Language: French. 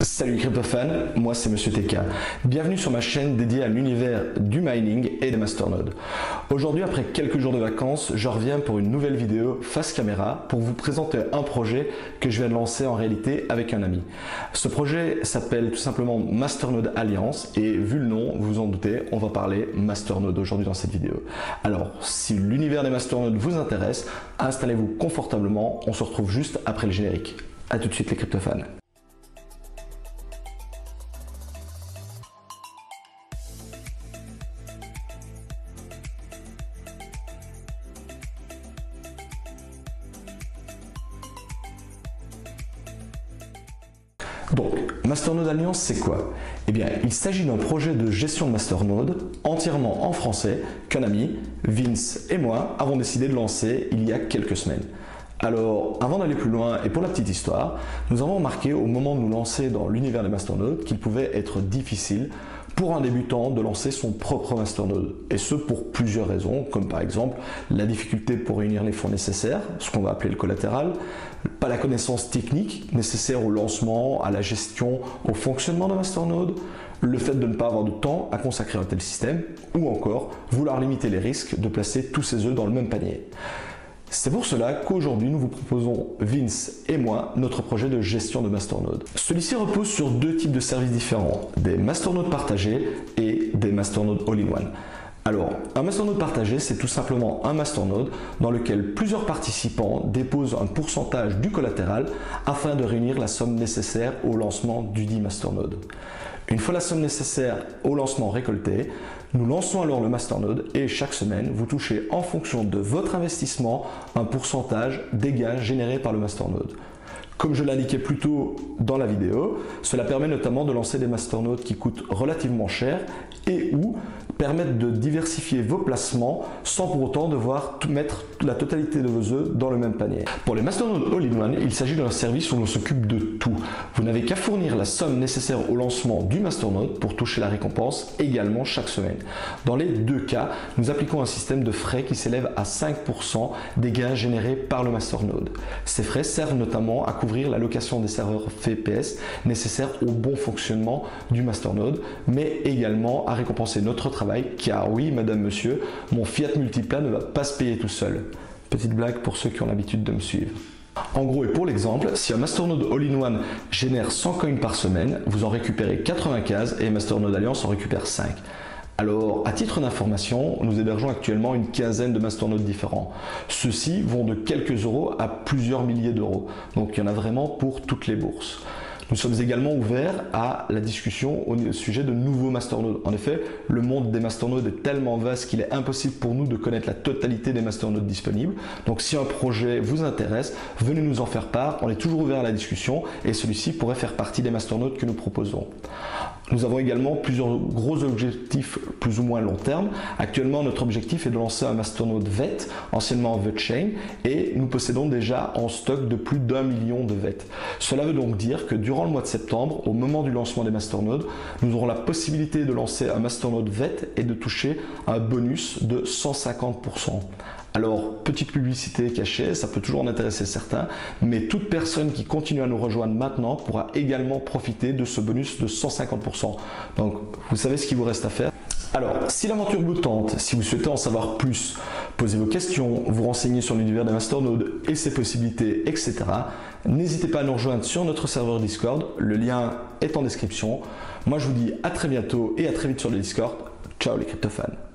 Salut cryptofans, moi c'est Monsieur TK. Bienvenue sur ma chaîne dédiée à l'univers du mining et des masternodes. Aujourd'hui, après quelques jours de vacances, je reviens pour une nouvelle vidéo face caméra pour vous présenter un projet que je viens de lancer en réalité avec un ami. Ce projet s'appelle tout simplement Masternode Alliance et vu le nom, vous vous en doutez, on va parler masternode aujourd'hui dans cette vidéo. Alors, si l'univers des masternodes vous intéresse, installez-vous confortablement, on se retrouve juste après le générique. A tout de suite les cryptofans. Donc, Masternode Alliance, c'est quoi? Eh bien, il s'agit d'un projet de gestion de masternode entièrement en français qu'un ami, Vince et moi avons décidé de lancer il y a quelques semaines. Alors, avant d'aller plus loin et pour la petite histoire, nous avons remarqué au moment de nous lancer dans l'univers des masternodes qu'il pouvait être difficile pour un débutant de lancer son propre masternode, et ce pour plusieurs raisons, comme par exemple la difficulté pour réunir les fonds nécessaires, ce qu'on va appeler le collatéral, pas la connaissance technique nécessaire au lancement, à la gestion, au fonctionnement d'un masternode, le fait de ne pas avoir de temps à consacrer à un tel système, ou encore vouloir limiter les risques de placer tous ses œufs dans le même panier. C'est pour cela qu'aujourd'hui nous vous proposons, Vince et moi, notre projet de gestion de masternode. Celui-ci repose sur deux types de services différents, des masternodes partagés et des masternodes all-in-one. Alors, un masternode partagé, c'est tout simplement un masternode dans lequel plusieurs participants déposent un pourcentage du collatéral afin de réunir la somme nécessaire au lancement du dit masternode. Une fois la somme nécessaire au lancement récoltée, nous lançons alors le masternode et chaque semaine, vous touchez en fonction de votre investissement un pourcentage des gains générés par le masternode. Comme je l'indiquais plus tôt dans la vidéo, cela permet notamment de lancer des masternodes qui coûtent relativement cher et ou permettent de diversifier vos placements sans pour autant devoir mettre la totalité de vos œufs dans le même panier. Pour les masternodes all-in-one, il s'agit d'un service où l'on s'occupe de tout. Vous n'avez qu'à fournir la somme nécessaire au lancement du masternode pour toucher la récompense également chaque semaine. Dans les deux cas, nous appliquons un système de frais qui s'élève à 5% des gains générés par le masternode. Ces frais servent notamment à couvrir la location des serveurs VPS nécessaires au bon fonctionnement du masternode, mais également à récompenser notre travail, car oui, madame, monsieur, mon Fiat Multipla ne va pas se payer tout seul. Petite blague pour ceux qui ont l'habitude de me suivre. En gros et pour l'exemple, si un masternode all-in-one génère 100 coins par semaine, vous en récupérez 95 et Masternode Alliance en récupère 5. Alors, à titre d'information, nous hébergeons actuellement une quinzaine de masternodes différents. Ceux-ci vont de quelques euros à plusieurs milliers d'euros. Donc, il y en a vraiment pour toutes les bourses. Nous sommes également ouverts à la discussion au sujet de nouveaux masternodes. En effet, le monde des masternodes est tellement vaste qu'il est impossible pour nous de connaître la totalité des masternodes disponibles. Donc si un projet vous intéresse, venez nous en faire part. On est toujours ouvert à la discussion et celui-ci pourrait faire partie des masternodes que nous proposons. Nous avons également plusieurs gros objectifs plus ou moins long terme. Actuellement, notre objectif est de lancer un masternode VET, anciennement VETchain, et nous possédons déjà en stock de plus d'1 million de VET. Cela veut donc dire que durant le mois de septembre, au moment du lancement des masternodes, nous aurons la possibilité de lancer un masternode VET et de toucher un bonus de 150%. Alors, petite publicité cachée, ça peut toujours en intéresser certains, mais toute personne qui continue à nous rejoindre maintenant pourra également profiter de ce bonus de 150%. Donc, vous savez ce qu'il vous reste à faire. Alors, si l'aventure vous tente, si vous souhaitez en savoir plus, posez vos questions, vous renseignez sur l'univers des masternodes et ses possibilités, etc., n'hésitez pas à nous rejoindre sur notre serveur Discord, le lien est en description. Moi, je vous dis à très bientôt et à très vite sur le Discord. Ciao les cryptofans.